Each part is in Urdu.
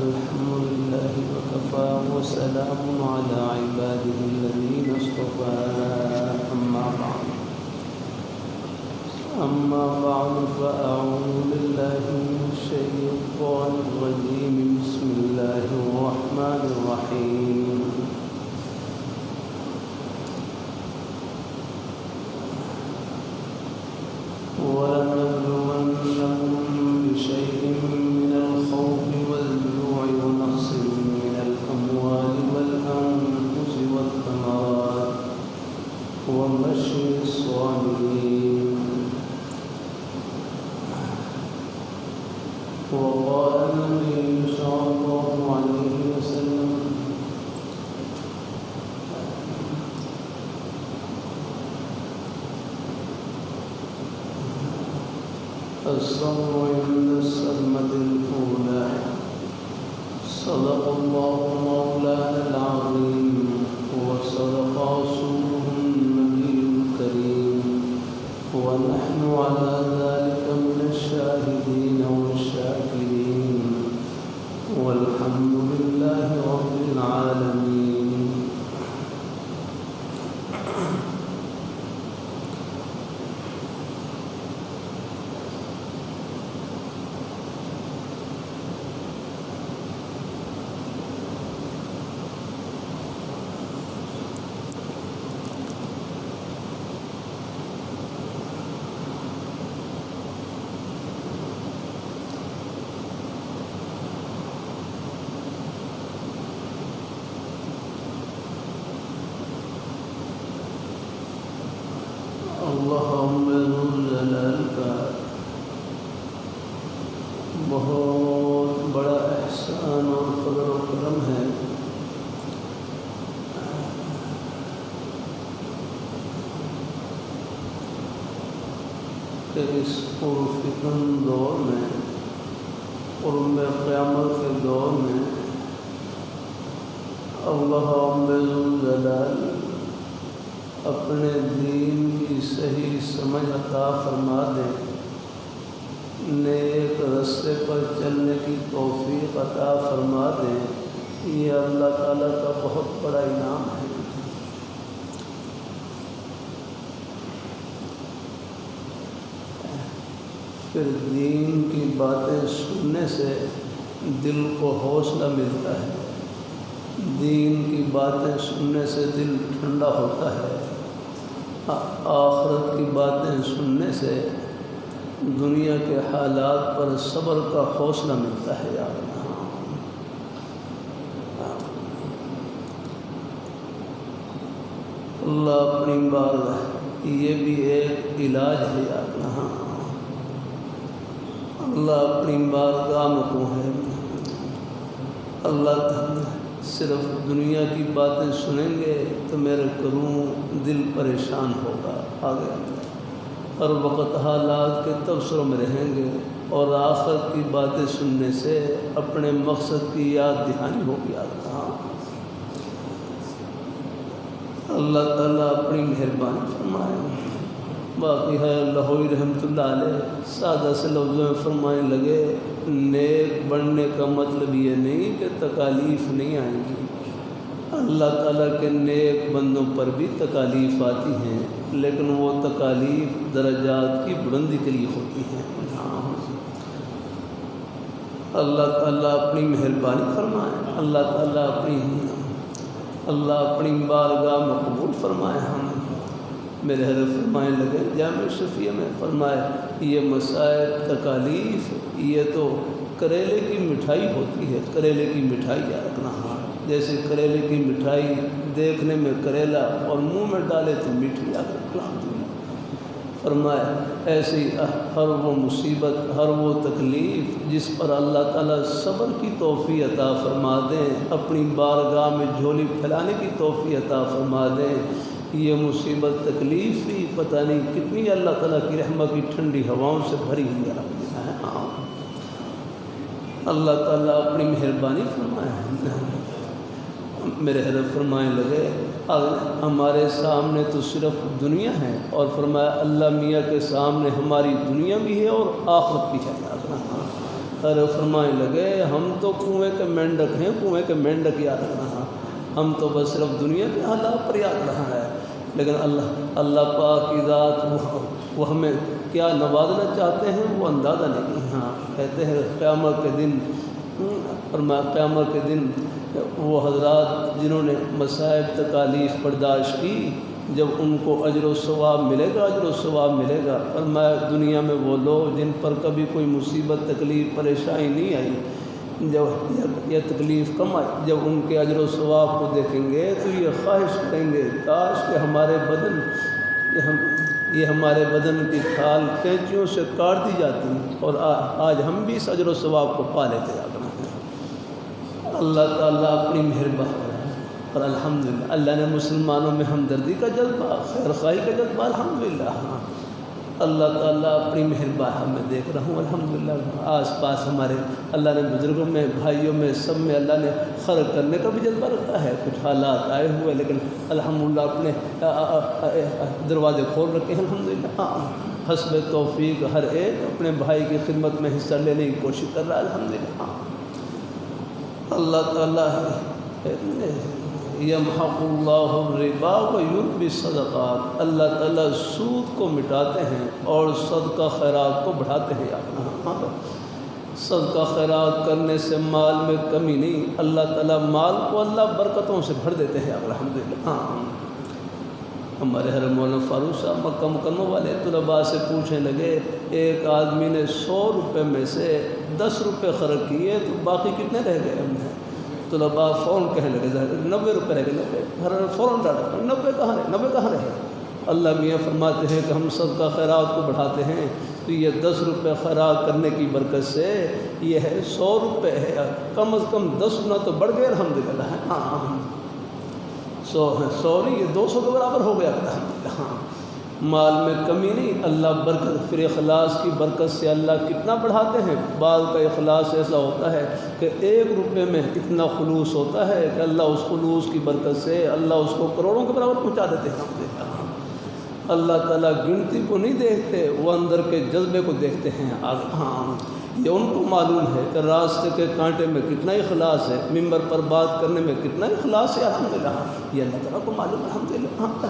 الحمد لله وكفى وسلام على عباده الذين اصطفى أما بعد فأعوذ بالله من الشيطان الرجيم بسم الله الرحمن الرحيم وَلَنَبْلُوَنَّكُمْ بِشَيْءٍ مِّنَ الْخَوْفِ وَالْجُوعِ وَنَقْصٍ مِّنَ الْأَمْوَالِ وَالْأَنفُسِ وَالثَّمَرَاتِ وَبَشِّرِ الصَّابِرِينَ وقال النبي صلى الله عليه وسلم الصبر عند الصدمة الأولى صدق الله مولانا العظيم وصدق رسوله النبي الكريم ونحن على ذلك من الشاهدين والشاكرين والحمد لله رب العالمين. اللہم ذوالجلال کا بہت بڑا احسان اور فضل و کرم ہے کہ اس پرفتن دور میں قرب قیامت کے دور میں اللہم ذوالجلال اپنے دین کی صحیح سمجھ عطا فرما دیں، نیک رستے پر چلنے کی توفیق عطا فرما دیں، یہ اللہ تعالیٰ کا بہت بڑا انعام ہے۔ پھر دین کی باتیں سننے سے دل کو حوصلہ ملتا ہے، دین کی باتیں سننے سے دل ٹھنڈا ہوتا ہے، آخرت کی باتیں سننے سے دنیا کے حالات پر صبر کا حوصلہ ملتا ہے۔ یا اللہ اپنی بارگاہ یہ بھی ایک علاج ہے۔ یا اللہ اپنی بارگاہ میں کو ہے، اللہ صرف دنیا کی باتیں سنیں گے تو میرے کروں دل پریشان ہوگا، آگے ہر وقت حالات کے تبصروں میں رہیں گے، اور آخرت کی باتیں سننے سے اپنے مقصد کی یاد دہانی ہوگی۔ اللہ تعالیٰ اپنی مہربانی فرمائے۔ باقی ہے لاہوری رحمۃ اللہ علیہ سادہ سے لفظوں میں فرمانے لگے، نیک بننے کا مطلب یہ نہیں کہ تکالیف نہیں آئیں گی، اللہ تعالیٰ کے نیک بندوں پر بھی تکالیف آتی ہیں، لیکن وہ تکالیف درجات کی بلندی کے لیے ہوتی ہیں۔ اللہ تعالیٰ اپنی مہربانی فرمائے، اللہ تعالیٰ اپنی بارگاہ میں قبول فرمائے۔ ہم میرے حضرت فرمانے لگے جامعہ شفیہ میں فرمائے، یہ مسائل تکالیف یہ تو کریلے کی مٹھائی ہوتی ہے، کریلے کی مٹھائی یاد رکھنا، جیسے کریلے کی مٹھائی دیکھنے میں کریلا اور منہ میں ڈالے تو میٹھی یاد رکھنا۔ فرمائے ایسی ہر وہ مصیبت، ہر وہ تکلیف جس پر اللہ تعالیٰ صبر کی توفیق عطا فرما دیں، اپنی بارگاہ میں جھولی پھیلانے کی توفیق عطا فرما دیں، یہ مصیبت تکلیف بھی پتہ نہیں کتنی اللہ تعالیٰ کی رحمت کی ٹھنڈی ہواؤں سے بھری ہوئی ہے۔ اللہ تعالیٰ اپنی مہربانی فرمائے۔ میرے حضرت فرمانے لگے ہمارے سامنے تو صرف دنیا ہے، اور فرمایا اللہ میاں کے سامنے ہماری دنیا بھی ہے اور آخرت بھی ہے۔ ارے فرمائے لگے ہم تو کنویں کے مینڈک ہیں، کنویں کے مینڈک یاد رہا، ہم تو بس صرف دنیا کے حالات پر یاد رہا ہے، لیکن اللہ پاک کی ذات وہ ہمیں کیا نوازنا چاہتے ہیں وہ اندازہ نہیں۔ ہاں کہتے ہیں قیامت کے دن، فرمایا قیامت کے دن وہ حضرات جنہوں نے مصائب تکالیف برداشت کی، جب ان کو اجر و ثواب ملے گا، اجر و ثواب ملے گا۔ فرمایا دنیا میں وہ لوگ جن پر کبھی کوئی مصیبت تکلیف پریشانی نہیں آئی، جب یہ تکلیف کم آئی، جب ان کے اجر و ثواب کو دیکھیں گے تو یہ خواہش کریں گے کاش کہ ہمارے بدن یہ ہمارے بدن کی کھال کینچیوں سے کاٹ دی جاتی اور آج ہم بھی اس اجر و ثواب کو پا لیتے۔ اللہ تعالیٰ اپنی مہربانی ہے اور الحمدللہ اللہ نے مسلمانوں میں ہمدردی کا جذبہ، خیر خواہی کا جذبہ، الحمدللہ۔ اللہ تعالیٰ اپنی مہربانی میں دیکھ رہا ہوں الحمدللہ، آس پاس ہمارے اللہ نے بزرگوں میں، بھائیوں میں، سب میں اللہ نے خرچ کرنے کا بھی جذبہ رکھا ہے۔ کچھ حالات آئے ہوئے لیکن الحمدللہ اپنے دروازے کھول رکھے ہیں الحمدللہ۔ حسب توفیق ہر ایک اپنے بھائی کی خدمت میں حصہ لینے کی کوشش کر رہا ہے الحمدللہ۔ اللہ تعالیٰ یمحق اللہ الربا ویربی الصدقات، اللہ تعالیٰ سود کو مٹاتے ہیں اور صدقہ خیرات کو بڑھاتے ہیں۔ صدقہ خیرات کرنے سے مال میں کمی نہیں، اللہ تعالیٰ مال کو اللہ برکتوں سے بھر دیتے ہیں الحمدللہ۔ ہمارے حضرت مولانا فاروق صاحب مکہ مکرمہ والے طلباء سے پوچھنے لگے، ایک آدمی نے 100 روپے میں سے 10 روپے خرچ کیے تو باقی کتنے رہ گئے؟ ہم نے طلباء فوراً کہنے لگے 90 روپے رہ گئے، 90۔ ہر فوراً ڈالا 90 کہاں رہے، 90 کہاں رہے؟ اللہ میاں فرماتے ہیں کہ ہم صدقہ خیرات کو بڑھاتے ہیں تو یہ 10 روپے خیرات کرنے کی برکت سے یہ ہے 100 روپے ہے، کم از کم 10 گنا تو بڑھ گئے الحمدللہ۔ ہاں 100 نہیں، یہ 200 کے برابر ہو گیا الحمدللہ۔ ہاں مال میں کمی نہیں، اللہ برکت، پھر اخلاص کی برکت سے اللہ کتنا بڑھاتے ہیں۔ بعض کا اخلاص ایسا ہوتا ہے کہ 1 روپے میں اتنا خلوص ہوتا ہے کہ اللہ اس خلوص کی برکت سے اللہ اس کو کروڑوں کے برابر پہنچا دیتے ہیں۔ اللہ تعالیٰ گنتی کو نہیں دیکھتے، وہ اندر کے جذبے کو دیکھتے ہیں۔ ہاں یہ ان کو معلوم ہے کہ راستے کے کانٹے میں کتنا اخلاص ہے، ممبر پر بات کرنے میں کتنا اخلاص ہے الحمدللہ، یہ اللہ تعالیٰ کو معلوم ہے الحمدللہ۔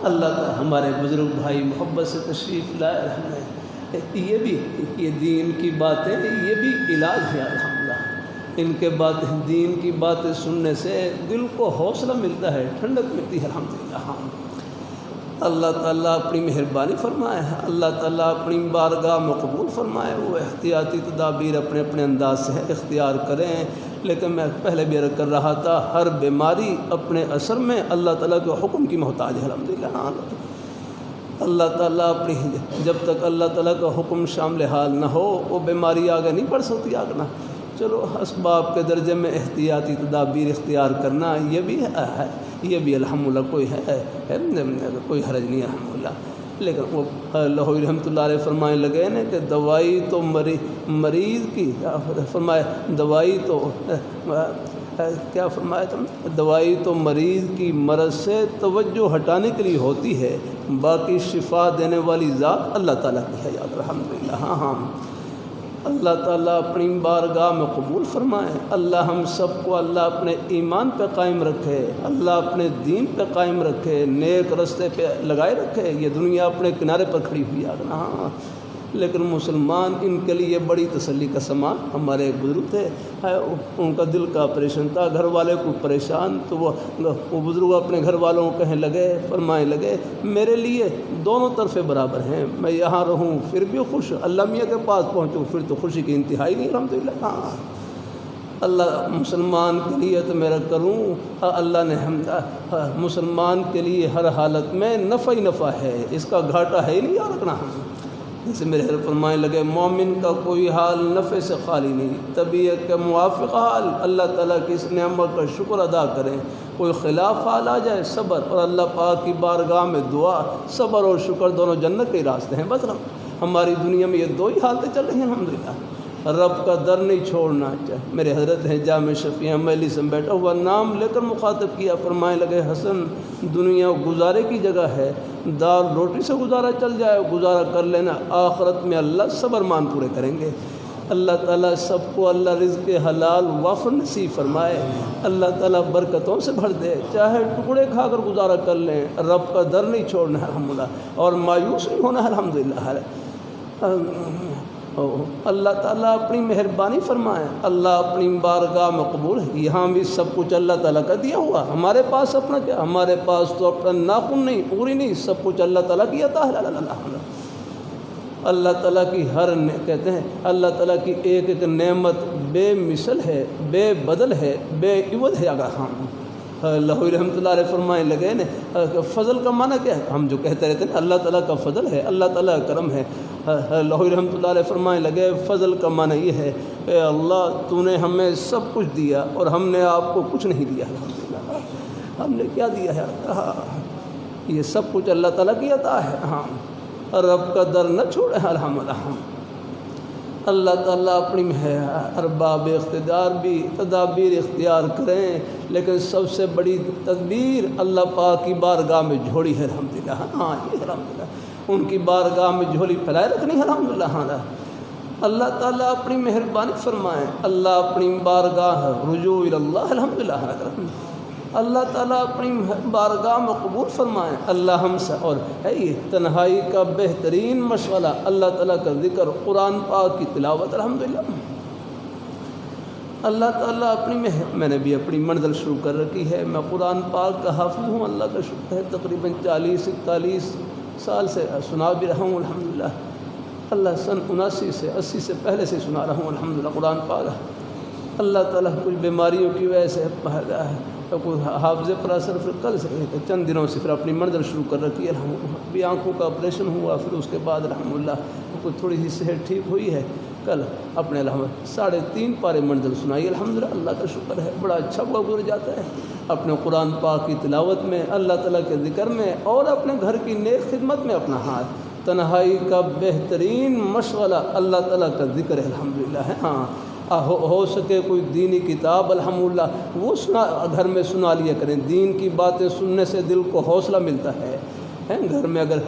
اللہ تعالیٰ ہمارے بزرگ بھائی محبت سے تشریف لائے ہیں، یہ دین کی باتیں یہ بھی علاج ہے الحمدللہ۔ ان کے باتیں، دین کی باتیں سننے سے دل کو حوصلہ ملتا ہے، ٹھنڈک ملتی ہے الحمدللہ۔ اللہ تعالیٰ اپنی مہربانی فرمائے، اللہ تعالیٰ اپنی بارگاہ میں قبول فرمائے، وہ احتیاطی تدابیر اپنے اپنے انداز سے اختیار کریں۔ لیکن میں پہلے بھی عرض کر رہا تھا، ہر بیماری اپنے اثر میں اللہ تعالیٰ کے حکم کی محتاج ہے الحمدللہ۔ اللہ تعالیٰ اپنی جب تک اللہ تعالیٰ کا حکم شامل حال نہ ہو وہ بیماری آگے نہیں بڑھ سکتی آگے نہ۔ چلو اسباب کے درجے میں احتیاطی تدابیر اختیار کرنا یہ بھی ہے، یہ بھی الحمدللہ کوئی کوئی حرج نہیں الحمدللہ۔ لیکن وہ لاہوری رحمۃ اللہ علیہ فرمانے لگے نا کہ دوائی تو مریض کی، فرمائے دوائی تو کیا فرمایا تم، دوائی تو مریض کی مرض سے توجہ ہٹانے کے لیے ہوتی ہے، باقی شفا دینے والی ذات اللہ تعالیٰ کی ہے الحمدللہ۔ ہاں اللہ تعالیٰ اپنی بارگاہ میں قبول فرمائے، اللہ ہم سب کو اللہ اپنے ایمان پہ قائم رکھے، اللہ اپنے دین پہ قائم رکھے، نیک رستے پہ لگائے رکھے۔ یہ دنیا اپنے کنارے پر کھڑی ہوئی ہے ہاں، لیکن مسلمان ان کے لیے بڑی تسلی کا سامان۔ ہمارے ایک بزرگ تھے، ان کا دل کا آپریشن تھا، گھر والے کو پریشان، تو وہ بزرگ اپنے گھر والوں کو کہنے لگے، فرمائے لگے میرے لیے دونوں طرفیں برابر ہیں، میں یہاں رہوں پھر بھی خوش، اللہ میاں کے پاس پہنچوں پھر تو خوشی کی انتہائی نہیں الحمدللہ۔ ہاں اللہ مسلمان کے لیے تو میرا کروں، اللہ نے مسلمان کے لیے ہر حالت میں نفع ہی نفع ہے، اس کا گھاٹا ہے ہی نہیں یاد رکھنا۔ جیسے میرے حضرت فرمانے لگے، مومن کا کوئی حال نفع سے خالی نہیں، طبیعت کے موافق حال اللہ تعالیٰ کی اس نعمت کا شکر ادا کریں، کوئی خلاف حال آ جائے صبر، اور اللہ پاک کی بارگاہ میں دعا، صبر اور شکر دونوں جنت کے راستے ہیں۔ بس ہماری دنیا میں یہ 2 ہی حالتیں چل رہی ہیں الحمدللہ۔ رب کا در نہیں چھوڑنا چاہیے۔ میرے حضرت ہیں جامعہ شفیع مجلس میں بیٹھا ہوا نام لے کر مخاطب کیا، فرمائے لگے حسن دنیا گزارے کی جگہ ہے، دال روٹی سے گزارا چل جائے گزارا کر لینا، آخرت میں اللہ صبر مان پورے کریں گے۔ اللہ تعالیٰ سب کو اللہ رزق حلال وافر نصیب فرمائے، اللہ تعالیٰ برکتوں سے بھر دے، چاہے ٹکڑے کھا کر گزارا کر لیں، رب کا در نہیں چھوڑنا الحمدللہ، اور مایوس نہیں ہونا الحمدللہ۔ اللہ تعالیٰ اپنی مہربانی فرمائے، اللہ اپنی بارگاہ میں قبول ہے۔ یہاں بھی سب کچھ اللہ تعالیٰ کا دیا ہوا، ہمارے پاس اپنا کیا، ہمارے پاس تو اپنا ناخن نہیں، پوری نہیں، سب کچھ اللہ تعالیٰ کی عطا ہے۔ اللہ تعالیٰ کی کہتے ہیں اللہ تعالیٰ کی ایک ایک نعمت بے مثل ہے، بے بدل ہے، بے عوض ہے۔ اگر ہم اللہ رحمۃ اللہ علیہ فرمائے لگے نا فضل کا معنی کیا ہے، ہم جو کہتے رہتے ہیں اللہ تعالیٰ کا فضل ہے، اللہ تعالیٰ کا کرم ہے، اللہ رحمۃ اللہ علیہ فرمائے لگے فضل کا معنی یہ ہے اے اللہ تو نے ہمیں سب کچھ دیا اور ہم نے آپ کو کچھ نہیں دیا، الحمدللہ ہم نے کیا دیا ہے، یہ سب کچھ اللہ تعالیٰ کی عطا ہے۔ ہاں رب کا در نہ چھوڑے الحمدللہ۔ اللہ تعالیٰ اپنی ارباب اقتدار بھی تدابیر اختیار کریں، لیکن سب سے بڑی تدبیر اللہ پاک کی بارگاہ میں جھوڑی ہے الحمدللہ۔ ہاں یہ الحمدللہ ان کی بارگاہ میں جھولی پھیلائے رکھنی ہے الحمدللہ۔ ہاں اللہ تعالیٰ اپنی مہربانی فرمائیں، اللہ اپنی بارگاہ رجوع اللہ الحمدللہ، اللہ تعالیٰ اپنی بارگاہ میں قبول فرمائیں۔ اللہ ہم سے اور ہے یہ تنہائی کا بہترین مشغلہ اللہ تعالیٰ کا ذکر، قرآن پاک کی تلاوت الحمدللہ۔ اللہ تعالیٰ اپنی میں نے بھی اپنی منزل شروع کر رکھی ہے، میں قرآن پاک کا حافظ ہوں، اللہ کا شکر ہے، تقریباً 40-41 سال سے سنا بھی رہا ہوں الحمدللہ۔ اللہ سن 79 سے 80 سے پہلے سے سنا رہا ہوں الحمدللہ قرآن پاک۔ اللہ تعالیٰ کچھ بیماریوں کی وجہ سے کوئی حافظے پر اثر، پھر کل سے چند دنوں سے پھر اپنی منزل شروع کر رکھی ہے الحمدللہ۔ بھی آنکھوں کا آپریشن ہوا، پھر اس کے بعد الحمدللہ کوئی تھوڑی سی صحت ٹھیک ہوئی ہے، کل اپنے الحمد 3.5 پارے منزل سنائی الحمدللہ، اللہ کا شکر ہے، بڑا اچھا ہوا گزر جاتا ہے اپنے قرآن پاک کی تلاوت میں، اللہ تعالیٰ کے ذکر میں، اور اپنے گھر کی نیک خدمت میں اپنا ہاتھ۔ تنہائی کا بہترین مشغلہ اللہ تعالیٰ کا ذکر ہے الحمدللہ ہے۔ ہاں ہو سکے کوئی دینی کتاب الحمدللہ وہ گھر میں سنا لیا کریں، دین کی باتیں سننے سے دل کو حوصلہ ملتا ہے۔ گھر میں اگر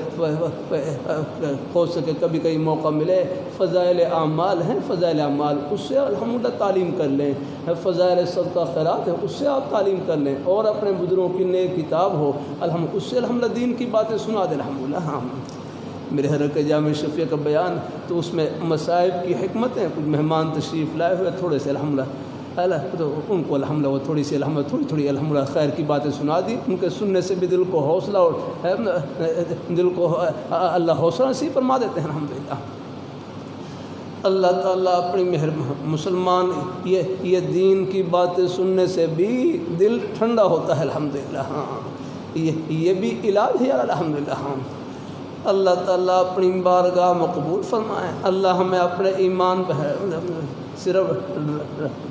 ہو سکے کبھی کبھی موقع ملے، فضائل اعمال ہیں، فضائل اعمال اس سے الحمدللہ تعلیم کر لیں، فضائل صدقہ خیرات ہیں اس سے آپ تعلیم کر لیں، اور اپنے بزرگوں کی نئی کتاب ہو الحمد اس سے الحمدللہ دین کی باتیں سنا دیں الحمدللہ۔ ہاں میرے حضرت کے جامعہ شفیع کا بیان تو اس میں مصائب کی حکمتیں، کچھ مہمان تشریف لائے ہوئے تھوڑے سے الحمدللہ تو ان کو الحمدللہ وہ تھوڑی سی الحمدللہ تھوڑی الحمدللہ خیر کی باتیں سنا دی، ان کے سننے سے بھی دل کو حوصلہ اور دل کو اللہ حوصلہ نصیب فرما دیتے ہیں الحمدللہ۔ اللہ تعالیٰ اپنی مسلمان یہ دین کی باتیں سننے سے بھی دل ٹھنڈا ہوتا ہے الحمدللہ۔ ہاں یہ بھی علاج ہے الحمدللہ۔ ہاں اللہ تعالیٰ اپنی بارگاہ میں قبول فرمائیں، اللہ ہمیں اپنے ایمان پہ صرف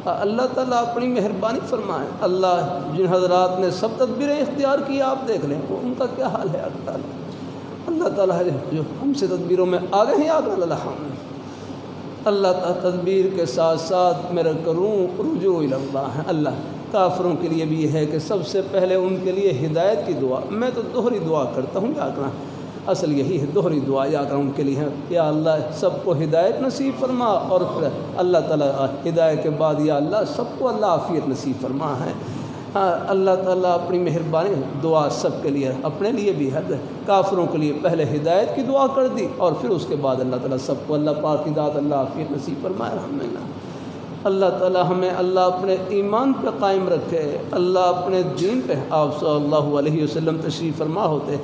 اللہ تعالیٰ اپنی مہربانی فرمائیں۔ اللہ جن حضرات نے سب تدبیریں اختیار کی آپ دیکھ لیں ان کا کیا حال ہے اللہ تعالیٰ جو ہم سے تدبیروں میں آگے ہیں اللہ تعالیٰ تدبیر کے ساتھ ساتھ میرا کروں رجوع اللہ ہے۔ اللہ کافروں کے لیے بھی یہ ہے کہ سب سے پہلے ان کے لیے ہدایت کی دعا، میں تو دوہری دعا کرتا ہوں، یا کرنا اصل یہی ہے دوہری دعا یا کرنا ان کے لیے ہے، یا اللہ سب کو ہدایت نصیب فرما، اور پھر اللہ تعالیٰ ہدایت کے بعد یا اللہ سب کو اللہ عافیت نصیب فرما ہے۔ اللہ تعالیٰ اپنی مہربانی دعا سب کے لیے، اپنے لیے بھی ہے، کافروں کے لیے پہلے ہدایت کی دعا کر دی، اور پھر اس کے بعد اللہ تعالیٰ سب کو اللہ پاک کی ذات اللہ عافیت نصیب فرمائے الحمدللہ۔ اللہ تعالیٰ ہمیں اللہ اپنے ایمان پہ قائم رکھے، اللہ اپنے دین پہ۔ آپ صلی اللہ علیہ وسلم تشریف فرما ہوتے،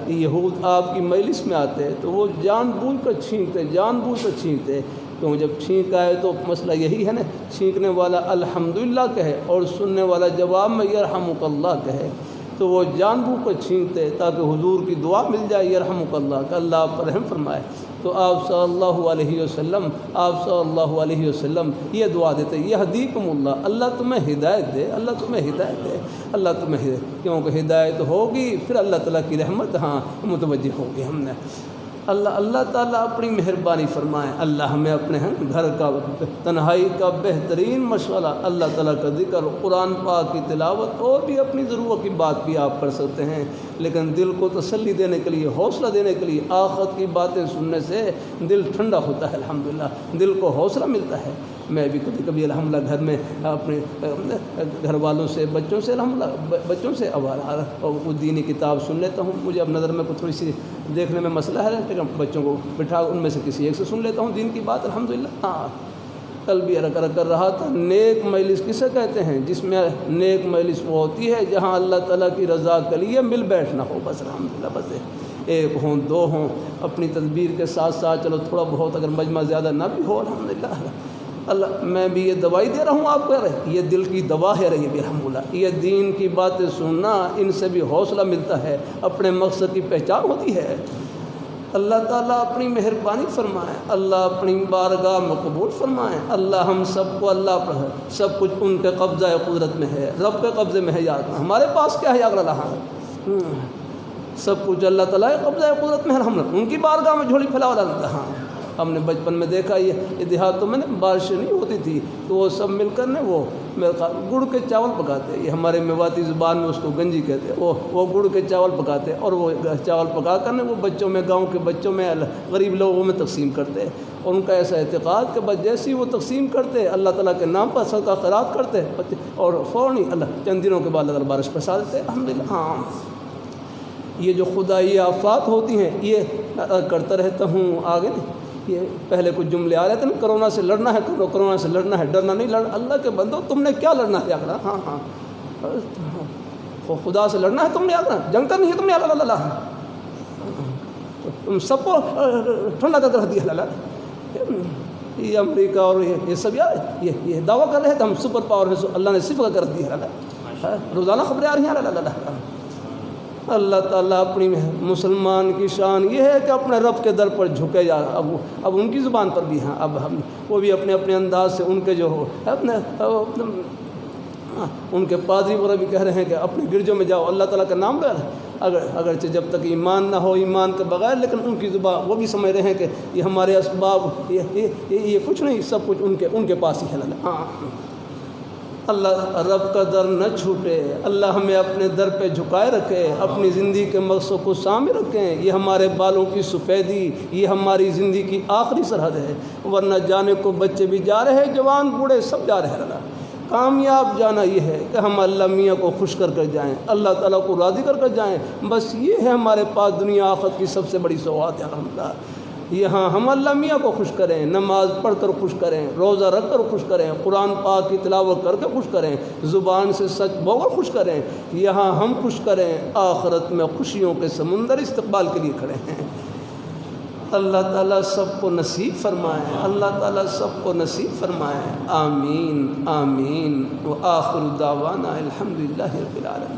یہود آپ کی مجلس میں آتے تو وہ جان بوجھ کر چھینکتے، کیوں جب چھینک آئے تو مسئلہ یہی ہے نا، چھینکنے والا الحمدللہ کہے اور سننے والا جواب میں یرحمک اللہ کہے، تو وہ جان بوجھ کر چھینکتے تاکہ حضور کی دعا مل جائے یرحمک اللہ کہ اللہ آپ پر رحم فرمائے۔ تو آپ صلی اللہ علیہ وسلم یہ دعا دیتے، یہدیکم اللہ، اللہ تمہیں ہدایت دے، اللہ تمہیں کیونکہ ہدایت ہوگی پھر اللہ تعالیٰ کی رحمت ہاں متوجہ ہوگی۔ ہم نے اللہ تعالیٰ اپنی مہربانی فرمائیں، اللہ ہمیں اپنے گھر کا تنہائی کا بہترین مشغلہ اللہ تعالیٰ کا ذکر، قرآن پاک کی تلاوت اور بھی اپنی ضرورت کی بات بھی آپ کر سکتے ہیں، لیکن دل کو تسلی دینے کے لیے، حوصلہ دینے کے لیے آخرت کی باتیں سننے سے دل ٹھنڈا ہوتا ہے، الحمدللہ دل کو حوصلہ ملتا ہے۔ میں بھی کبھی کبھی الحمدللہ گھر میں اپنے گھر والوں سے، بچوں سے الحمدللہ بچوں سے وہ دینی کتاب سن لیتا ہوں۔ مجھے اب نظر میں کچھ تھوڑی سی دیکھنے میں مسئلہ ہے، لیکن بچوں کو بٹھا ان میں سے کسی ایک سے سن لیتا ہوں دین کی بات، الحمدللہ۔ ہاں کل بھی عرق کر رہا تھا، نیک مجلس کسے کہتے ہیں؟ جس میں نیک مجلس وہ ہوتی ہے جہاں اللہ تعالیٰ کی رضا کے لیے مل بیٹھنا ہو، بس الحمدللہ، بس ایک ہوں دو ہوں، اپنی تدبیر کے ساتھ ساتھ چلو تھوڑا بہت اگر مجمع زیادہ نہ بھی ہو، الحمدللہ۔ اللہ میں بھی یہ دوائی دے رہا ہوں آپ کو، یہ دل کی دوا ہے رہی ہے الحمدللہ۔ یہ دین کی باتیں سننا، ان سے بھی حوصلہ ملتا ہے، اپنے مقصد کی پہچان ہوتی ہے۔ اللہ تعالیٰ اپنی مہربانی فرمائیں، اللہ اپنی بارگاہ میں قبول فرمائیں۔ اللہ ہم سب کو، اللہ پر ہے سب کچھ ان کے قبضہ قدرت میں ہے، رب کے قبضے میں ہے، یاد ہمارے پاس کیا ہے، یاد رہا ہے سب کچھ اللہ تعالیٰ قبضہ قدرت میں ہے، ہم ان کی بارگاہ میں جھولی پھیلا والا۔ ہاں ہم نے بچپن میں دیکھا، یہ دیہاتوں میں بارشیں نہیں ہوتی تھی تو وہ سب مل کر وہ گڑ کے چاول پکاتے، یہ ہمارے میواتی زبان میں اس کو گنجی کہتے، وہ گڑ کے چاول پکاتے اور وہ چاول پکا کر وہ بچوں میں، گاؤں کے بچوں میں، غریب لوگوں میں تقسیم کرتے، اور ان کا ایسا اعتقاد کہ بس جیسے ہی وہ تقسیم کرتے اللہ تعالیٰ کے نام پر صدقہ خیرات کرتے اور فوراً اللہ چند دنوں کے بعد اللہ بارش برسا دیتے، الحمدللہ۔ ہاں یہ جو خدائی آفات ہوتی ہیں، یہ کرتا رہتا ہوں آگے نہیں، یہ پہلے کچھ جملے آ رہے تھے نا، کرونا سے لڑنا ہے، کرونا سے لڑنا ہے، ڈرنا نہیں، اللہ کے بندو تم نے کیا لڑنا ہے، اگر ہاں خدا سے لڑنا ہے تم نے، اگر جنگ کرنی ہے تم نے، اللہ تم سب کو ٹھنڈا کر رکھ دیا، یہ امریکہ اور یہ سب یار یہ دعویٰ کر رہے تھے ہم سپر پاور ہیں، اللہ نے صرف کر دیا، روزانہ خبریں آ رہی ہیں۔ اللہ تعالیٰ اپنی مسلمان کی شان یہ ہے کہ اپنے رب کے در پر جھکے جا، اب ان کی زبان پر بھی، ہاں اب ہم وہ بھی اپنے انداز سے، ان کے جو ہو اپنے ان کے پادری وغیرہ بھی کہہ رہے ہیں کہ اپنے گرجوں میں جاؤ اللہ تعالیٰ کا نام لے، اگرچہ جب تک ایمان نہ ہو، ایمان کے بغیر، لیکن ان کی زبان وہ بھی سمجھ رہے ہیں کہ یہ ہمارے اسباب، یہ کچھ نہیں، سب کچھ ان کے پاس ہی ہے۔ ہاں اللہ رب کا در نہ چھوٹے، اللہ ہمیں اپنے در پہ جھکائے رکھے، اپنی زندگی کے مقصد کو سامنے رکھیں، یہ ہمارے بالوں کی سفیدی، یہ ہماری زندگی کی آخری سرحد ہے، ورنہ جانے کو بچے بھی جا رہے ہیں، جوان بوڑھے سب جا رہے ہیں۔ کامیاب جانا یہ ہے کہ ہم اللہ میاں کو خوش کر کر جائیں، اللہ تعالیٰ کو راضی کر کر جائیں، بس یہ ہے ہمارے پاس دنیا آخرت کی سب سے بڑی سوغات ہے الحمدللہ۔ یہاں ہم اللہ میاں کو خوش کریں، نماز پڑھ کر خوش کریں، روزہ رکھ کر خوش کریں، قرآن پاک کی تلاوت کر کے خوش کریں، زبان سے سچ بول کر خوش کریں، یہاں ہم خوش کریں، آخرت میں خوشیوں کے سمندر استقبال کے لیے کھڑے ہیں۔ اللہ تعالیٰ سب کو نصیب فرمائے، اللہ تعالیٰ سب کو نصیب فرمائے، آمین آمین، وآخر دعوانا الحمدللہ رب العالمین۔